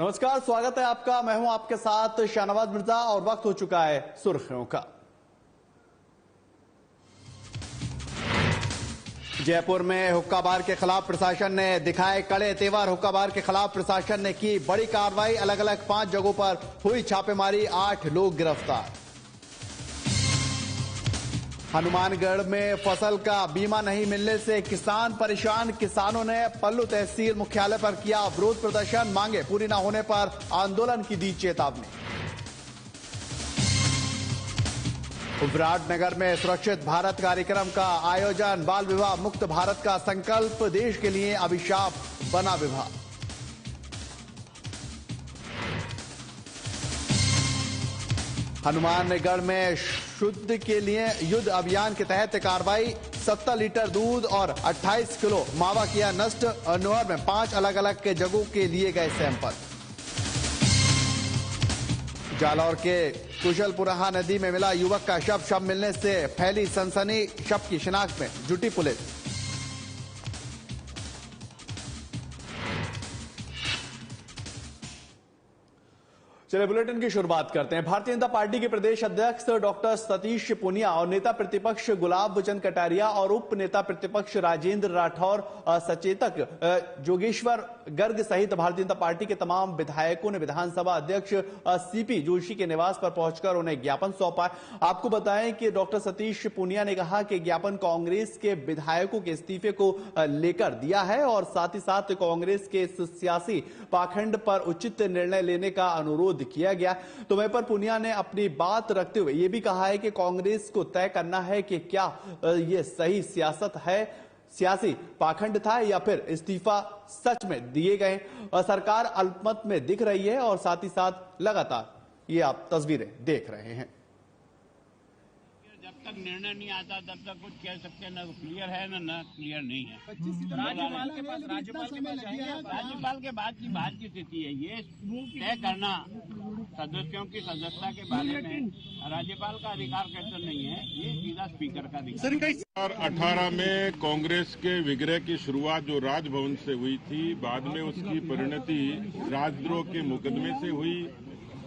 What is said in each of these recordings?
नमस्कार, स्वागत है आपका। मैं हूं आपके साथ शाहनवाज मिर्जा और वक्त हो चुका है सुर्खियों का। जयपुर में हुक्का बार के खिलाफ प्रशासन ने दिखाए कड़े तेवर। हुक्का बार के खिलाफ प्रशासन ने की बड़ी कार्रवाई। अलग अलग 5 जगहों पर हुई छापेमारी, 8 लोग गिरफ्तार। हनुमानगढ़ में फसल का बीमा नहीं मिलने से किसान परेशान। किसानों ने पल्लू तहसील मुख्यालय पर किया विरोध प्रदर्शन। मांगे पूरी न होने पर आंदोलन की दी चेतावनी। विराटनगर में सुरक्षित भारत कार्यक्रम का आयोजन। बाल विवाह मुक्त भारत का संकल्प, देश के लिए अभिशाप बना विवाह। हनुमानगढ़ में शुद्ध के लिए युद्ध अभियान के तहत कार्रवाई। 70 लीटर दूध और 28 किलो मावा किया नष्ट। नौहर में 5 अलग अलग के जगहों के लिए गए सैंपल। जालौर के कुशलपुरहा नदी में मिला युवक का शव। शव मिलने से फैली सनसनी। शव की शिनाख्त में जुटी पुलिस। चलिए बुलेटिन की शुरुआत करते हैं। भारतीय जनता पार्टी के प्रदेश अध्यक्ष डॉक्टर सतीश पूनिया और नेता प्रतिपक्ष गुलाब चंद कटारिया और उप नेता प्रतिपक्ष राजेंद्र राठौर, सचेतक जोगेश्वर गर्ग सहित भारतीय जनता पार्टी के तमाम विधायकों ने विधानसभा अध्यक्ष सीपी जोशी के निवास पर पहुंचकर उन्हें ज्ञापन सौंपा। आपको बताएं कि डॉक्टर सतीश पूनिया ने कहा कि ज्ञापन कांग्रेस के विधायकों के इस्तीफे को लेकर दिया है और साथ ही साथ कांग्रेस के सियासी पाखंड पर उचित निर्णय लेने का अनुरोध किया गया। तो वहीं पर पूनिया ने अपनी बात रखते हुए यह भी कहा है कि कांग्रेस को तय करना है कि क्या यह सही सियासत है, सियासी पाखंड था या फिर इस्तीफा सच में दिए गए। सरकार अल्पमत में दिख रही है और साथ ही साथ लगातार ये आप तस्वीरें देख रहे हैं। जब तक निर्णय नहीं आता तब तक कुछ कह सकते हैं, ना क्लियर है ना क्लियर नहीं है। राज्यपाल के बाद की स्थिति है। ये तय करना सदस्यों की सदस्यता के बारे में राज्यपाल का अधिकार कैसे नहीं है, ये सीधा स्पीकर का अधिकार। 2018 में कांग्रेस के विग्रह की शुरुआत जो राजभवन से हुई थी, बाद में उसकी परिणति राजद्रोह के मुकदमे से हुई,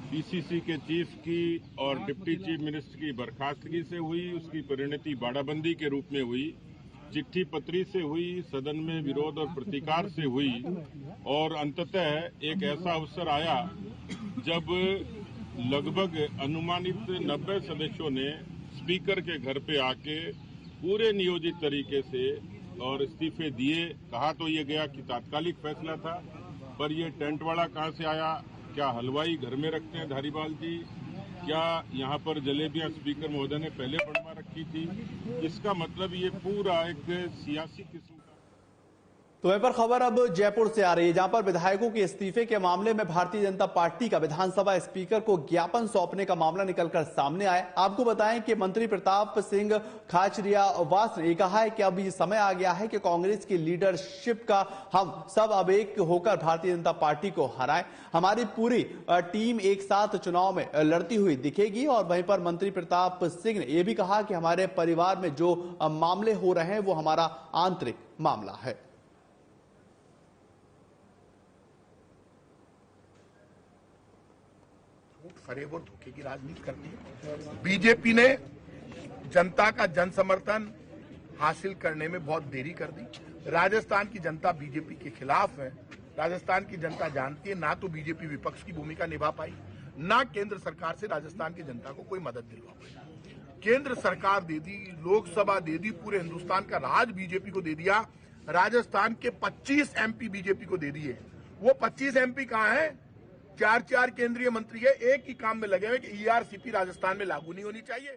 पीसीसी के चीफ की और डिप्टी चीफ मिनिस्टर की बर्खास्तगी से हुई, उसकी परिणति बाड़ाबंदी के रूप में हुई, चिट्ठी पत्री से हुई, सदन में विरोध और प्रतिकार से हुई और अंततः एक ऐसा अवसर आया जब लगभग अनुमानित 90 सदस्यों ने स्पीकर के घर पे आके पूरे नियोजित तरीके से और इस्तीफे दिए। कहा तो ये गया कि तात्कालिक फैसला था, पर ये टेंट वाला कहां से आया? क्या हलवाई घर में रखते हैं धारीवाल जी? क्या यहाँ पर जलेबियां स्पीकर महोदय ने पहले बनवा रखी थी? इसका मतलब ये पूरा एक सियासी किस्म का। तो वहीं पर खबर अब जयपुर से आ रही है, जहां पर विधायकों के इस्तीफे के मामले में भारतीय जनता पार्टी का विधानसभा स्पीकर को ज्ञापन सौंपने का मामला निकलकर सामने आया। आपको बताएं कि मंत्री प्रताप सिंह खाचरियावास ने कहा है कि अब ये समय आ गया है कि कांग्रेस की लीडरशिप का हम सब अब एक होकर भारतीय जनता पार्टी को हराएं। हमारी पूरी टीम एक साथ चुनाव में लड़ती हुई दिखेगी। और वहीं पर मंत्री प्रताप सिंह ने यह भी कहा कि हमारे परिवार में जो मामले हो रहे हैं वो हमारा आंतरिक मामला है। फरेब और धोखे की राजनीति करती है। बीजेपी ने जनता का जन समर्थन हासिल करने में बहुत देरी कर दी। राजस्थान की जनता बीजेपी के खिलाफ है। राजस्थान की जनता जानती है ना तो बीजेपी विपक्ष की भूमिका निभा पाई, ना केंद्र सरकार से राजस्थान की जनता को कोई मदद दिलवा पाई। केंद्र सरकार दे दी, लोकसभा दे दी, पूरे हिंदुस्तान का राज बीजेपी को दे दिया। राजस्थान के 25 एमपी बीजेपी को दे दिए। वो 25 एमपी कहाँ है? 4 केंद्रीय मंत्री है, एक ही काम में लगे हुए कि ईआरसीपी राजस्थान में लागू नहीं होनी चाहिए।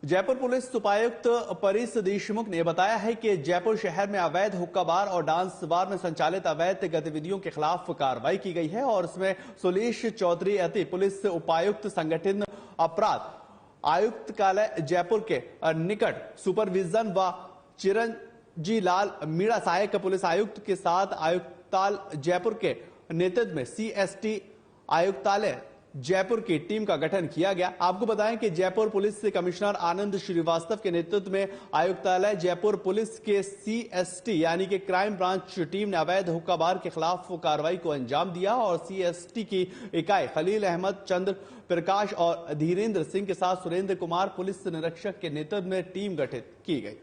जयपुर पुलिस उपायुक्त परेश देशमुख ने बताया है कि जयपुर शहर में अवैध हुक्का बार और डांस बार में संचालित अवैध गतिविधियों के खिलाफ कार्रवाई की गई है और इसमें सुलेश चौधरी अति पुलिस उपायुक्त संगठन अपराध आयुक्तालय जयपुर के निकट सुपरविजन व चिरंजी लाल मीणा सहायक पुलिस आयुक्त के साथ आयुक्ताल जयपुर के नेतृत्व में सीएसटी आयुक्तालय जयपुर की टीम का गठन किया गया। आपको बताएं कि जयपुर पुलिस से कमिश्नर आनंद श्रीवास्तव के नेतृत्व में आयुक्तालय जयपुर पुलिस के CST यानी कि क्राइम ब्रांच टीम ने अवैध हुक्का बार के खिलाफ कार्रवाई को अंजाम दिया और CST की इकाई खलील अहमद, चंद्र प्रकाश और धीरेन्द्र सिंह के साथ सुरेंद्र कुमार पुलिस निरीक्षक के नेतृत्व में टीम गठित की गई।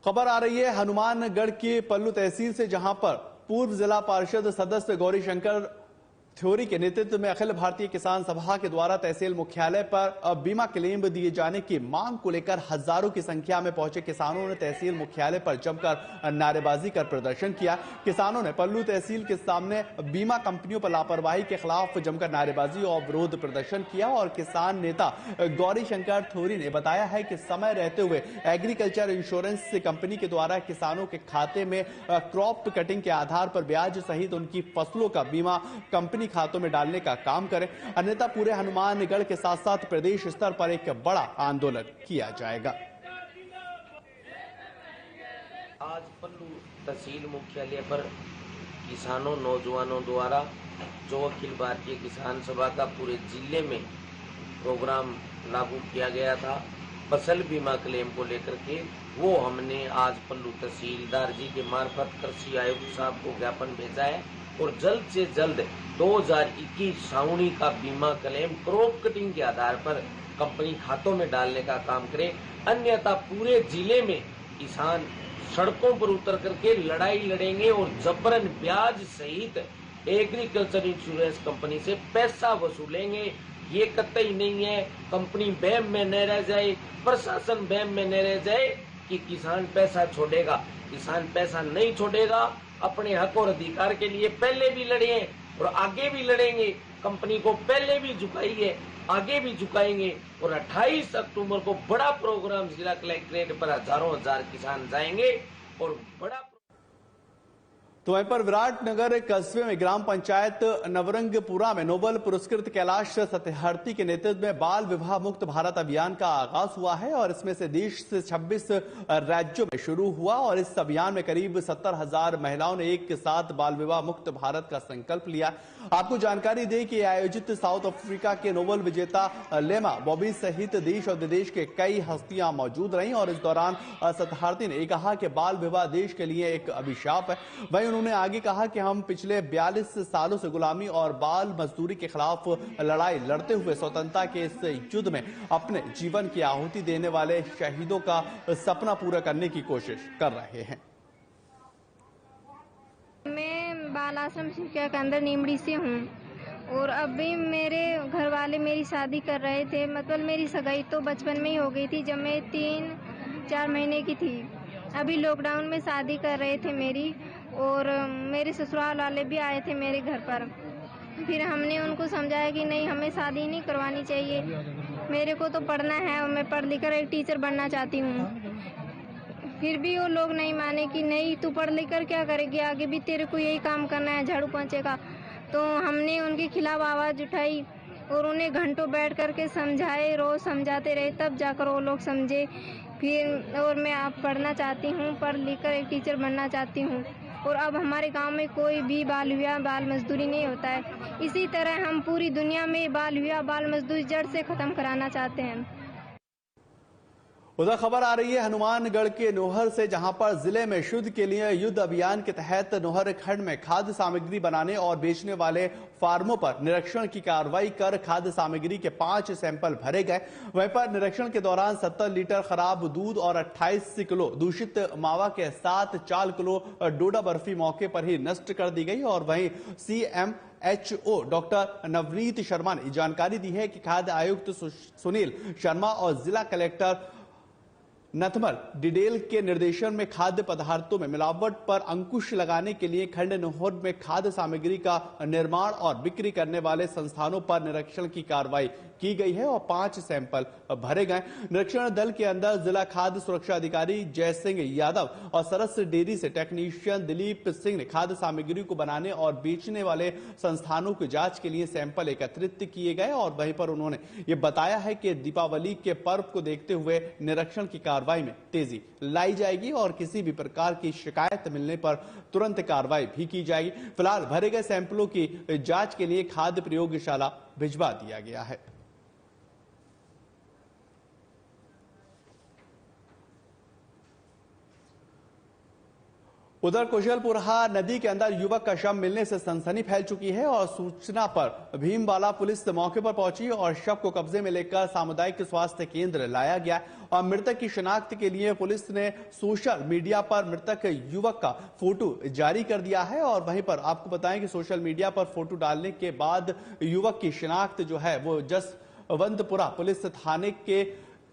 खबर आ रही है हनुमानगढ़ के पल्लू तहसील से, जहां पर पूर्व जिला पार्षद सदस्य गौरीशंकर थ्योरी के नेतृत्व में अखिल भारतीय किसान सभा के द्वारा तहसील मुख्यालय पर बीमा क्लेम दिए जाने की मांग को लेकर हजारों की संख्या में पहुंचे किसानों ने तहसील मुख्यालय पर जमकर नारेबाजी कर प्रदर्शन किया। किसानों ने पल्लू तहसील के सामने बीमा कंपनियों पर लापरवाही के खिलाफ जमकर नारेबाजी और विरोध प्रदर्शन किया और किसान नेता गौरीशंकर थ्योरी ने बताया है कि समय रहते हुए एग्रीकल्चर इंश्योरेंस कंपनी के द्वारा किसानों के खाते में क्रॉप कटिंग के आधार पर ब्याज सहित उनकी फसलों का बीमा कंपनी खातों में डालने का काम करें, अन्यथा पूरे हनुमानगढ़ के साथ साथ प्रदेश स्तर पर एक बड़ा आंदोलन किया जाएगा। आज पल्लू तहसील मुख्यालय पर किसानों नौजवानों द्वारा जो अखिल भारतीय किसान सभा का पूरे जिले में प्रोग्राम लागू किया गया था फसल बीमा क्लेम को लेकर के, वो हमने आज पल्लू तहसीलदार जी के मार्फत कृषि आयुक्त साहब को ज्ञापन भेजा है और जल्द से जल्द 2021 सावनी का बीमा क्लेम क्रॉप कटिंग के आधार पर कंपनी खातों में डालने का काम करे, अन्यथा पूरे जिले में किसान सड़कों पर उतर करके लड़ाई लड़ेंगे और जबरन ब्याज सहित एग्रीकल्चर इंश्योरेंस कंपनी से पैसा वसूलेंगे। ये कतई नहीं है कंपनी बैम में न रह जाए, प्रशासन बैम में न रह जाए कि किसान पैसा छोड़ेगा। किसान पैसा नहीं छोड़ेगा, अपने हक और अधिकार के लिए पहले भी लड़े हैं और आगे भी लड़ेंगे। कंपनी को पहले भी झुकाई है, आगे भी झुकाएंगे और 28 अक्टूबर को बड़ा प्रोग्राम जिला कलेक्ट्रेट पर हजारों हजार किसान जाएंगे और बड़ा। तो वहीं पर विराटनगर कस्बे में ग्राम पंचायत नवरंगपुरा में नोबेल पुरस्कृत कैलाश सत्यार्थी के नेतृत्व में बाल विवाह मुक्त भारत अभियान का आगाज हुआ है और इसमें से देश से 26 राज्यों में शुरू हुआ और इस अभियान में करीब 70,000 महिलाओं ने एक साथ बाल विवाह मुक्त भारत का संकल्प लिया। आपको जानकारी दें कि आयोजित साउथ अफ्रीका के नोबेल विजेता लेमा बॉबी सहित देश और विदेश के कई हस्तियां मौजूद रहीं और इस दौरान सत्यार्थी ने कहा कि बाल विवाह देश के लिए एक अभिशाप है। वहीं उन्होंने आगे कहा कि हम पिछले 42 सालों से गुलामी और बाल मजदूरी के खिलाफ लड़ाई लड़ते हुए स्वतंत्रता के इस युद्ध में अपने जीवन की आहुति देने वाले शहीदों का सपना पूरा करने की कोशिश कर रहे हैं। मैं बाल आश्रम शिक्षा केंद्र नीमड़ी से हूँ और अभी मेरे घर वाले मेरी शादी कर रहे थे। मतलब मेरी सगाई तो बचपन में ही हो गई थी जब मैं 3-4 महीने की थी। अभी लॉकडाउन में शादी कर रहे थे मेरी और मेरे ससुराल वाले भी आए थे मेरे घर पर। फिर हमने उनको समझाया कि नहीं, हमें शादी नहीं करवानी चाहिए, मेरे को तो पढ़ना है और मैं पढ़ लिख कर एक टीचर बनना चाहती हूँ। फिर भी वो लोग नहीं माने कि नहीं, तू पढ़ लिख कर क्या करेगी, आगे भी तेरे को यही काम करना है, झाड़ू पोंछे का। तो हमने उनके खिलाफ आवाज़ उठाई और उन्हें घंटों बैठ करके समझाए, रोज समझाते रहे, तब जाकर वो लोग समझे। फिर और मैं अब पढ़ना चाहती हूँ, पढ़ लिख कर एक टीचर बनना चाहती हूँ और अब हमारे गांव में कोई भी बाल विवाह बाल मजदूरी नहीं होता है। इसी तरह हम पूरी दुनिया में बाल विवाह बाल मजदूरी जड़ से खत्म कराना चाहते हैं। उधर खबर आ रही है हनुमानगढ़ के नोहर से, जहां पर जिले में शुद्ध के लिए युद्ध अभियान के तहत नोहर खंड में खाद्य सामग्री बनाने और बेचने वाले फार्मों पर निरीक्षण की कार्रवाई कर खाद्य सामग्री के 5 सैंपल भरे गए। वहीं पर निरीक्षण के दौरान 70 लीटर खराब दूध और 28 किलो दूषित मावा के साथ 4 किलो डोडा बर्फी मौके पर ही नष्ट कर दी गई। और वहीं CMHO डॉक्टर नवनीत शर्मा ने जानकारी दी है कि खाद्य आयुक्त सुनील शर्मा और जिला कलेक्टर नथमल डिडेल के निर्देशन में खाद्य पदार्थों में मिलावट पर अंकुश लगाने के लिए खंड नोहर में खाद्य सामग्री का निर्माण और बिक्री करने वाले संस्थानों पर निरीक्षण की कार्रवाई की गई है और 5 सैंपल भरे गए। निरीक्षण दल के अंदर जिला खाद्य सुरक्षा अधिकारी जय सिंह यादव और सरस डेयरी से टेक्नीशियन दिलीप सिंह ने खाद्य सामग्री को बनाने और बेचने वाले संस्थानों की जांच के लिए सैंपल एकत्रित किए गए और वहीं पर उन्होंने ये बताया है कि दीपावली के पर्व को देखते हुए निरीक्षण की कार्रवाई कार्रवाई में तेजी लाई जाएगी और किसी भी प्रकार की शिकायत मिलने पर तुरंत कार्रवाई भी की जाएगी। फिलहाल भरे गए सैंपलों की जांच के लिए खाद्य प्रयोगशाला भिजवा दिया गया है। उधर कुशलपुरहा नदी के अंदर युवक का शव मिलने से सनसनी फैल चुकी है और सूचना पर भीमवाला पुलिस मौके पर पहुंची और शव को कब्जे में लेकर सामुदायिक स्वास्थ्य केंद्र लाया गया और मृतक की शिनाख्त के लिए पुलिस ने सोशल मीडिया पर मृतक युवक का फोटो जारी कर दिया है। और वहीं पर आपको बताएं कि सोशल मीडिया पर फोटो डालने के बाद युवक की शिनाख्त जो है वो जसवंतपुरा पुलिस थाने के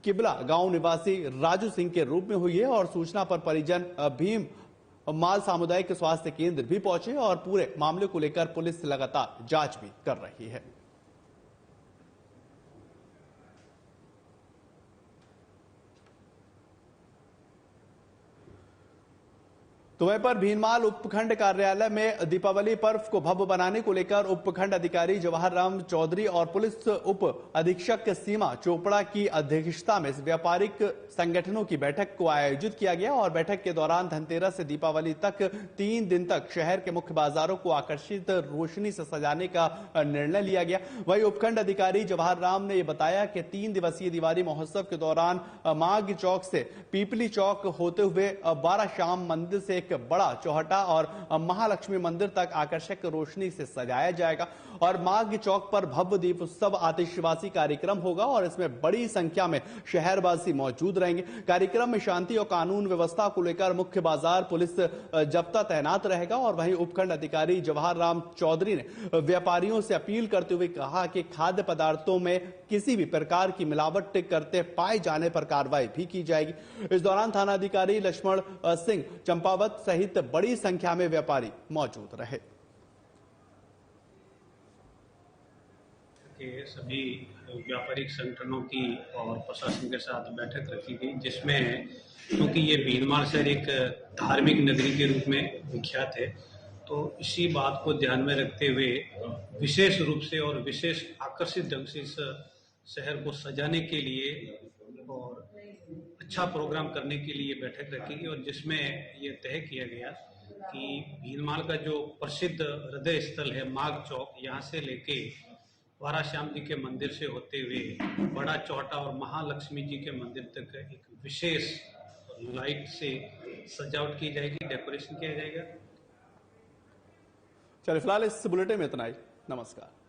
किबला गांव निवासी राजू सिंह के रूप में हुई है और सूचना पर परिजन भीम माल सामुदायिक स्वास्थ्य केंद्र भी पहुंचे और पूरे मामले को लेकर पुलिस लगातार जांच भी कर रही है। तो वहीं पर भीनमाल उपखंड कार्यालय में दीपावली पर्व को भव्य बनाने को लेकर उपखंड अधिकारी जवाहर राम चौधरी और पुलिस उप अधीक्षक सीमा चोपड़ा की अध्यक्षता में व्यापारिक संगठनों की बैठक को आयोजित किया गया और बैठक के दौरान धनतेरस से दीपावली तक 3 दिन तक शहर के मुख्य बाजारों को आकर्षित रोशनी से सजाने का निर्णय लिया गया। वहीं उपखंड अधिकारी जवाहर राम ने बताया कि 3 दिवसीय दिवाली महोत्सव के दौरान माघ चौक से पीपली चौक होते हुए 12 शाम मंदिर से एक बड़ा चौहटा और महालक्ष्मी मंदिर तक आकर्षक रोशनी से सजाया जाएगा और माघ चौक पर भव्य दीप उत्सव आतिशबाजी कार्यक्रम होगा और इसमें बड़ी संख्या में शहरवासी मौजूद रहेंगे। कार्यक्रम में शांति और कानून व्यवस्था को लेकर मुख्य बाजार पुलिस जब्ता तैनात रहेगा और वहीं उपखंड अधिकारी जवाहर राम चौधरी ने व्यापारियों से अपील करते हुए कहा कि खाद्य पदार्थों में किसी भी प्रकार की मिलावट करते पाए जाने पर कार्रवाई भी की जाएगी। इस दौरान थानाधिकारी लक्ष्मण सिंह चंपावत सहित बड़ी संख्या में व्यापारी मौजूद रहे। सभी व्यापारिक संगठनों की और प्रशासन के साथ बैठक रखी गई, जिसमें क्योंकि ये भीनमाल शहर एक धार्मिक नगरी के रूप में विख्यात है, तो इसी बात को ध्यान में रखते हुए विशेष रूप से और विशेष आकर्षित ढंग से इस शहर को सजाने के लिए और अच्छा प्रोग्राम करने के लिए बैठक रखी गई और जिसमें ये तय किया गया कि भीनमाल का जो प्रसिद्ध हृदय स्थल है माघ चौक, यहाँ से लेके वारा श्याम जी के मंदिर से होते हुए बड़ा चौहटा और महालक्ष्मी जी के मंदिर तक एक विशेष लाइट से सजावट की जाएगी, डेकोरेशन किया जाएगा। चलिए फिलहाल इस बुलेटिन में इतना ही। नमस्कार।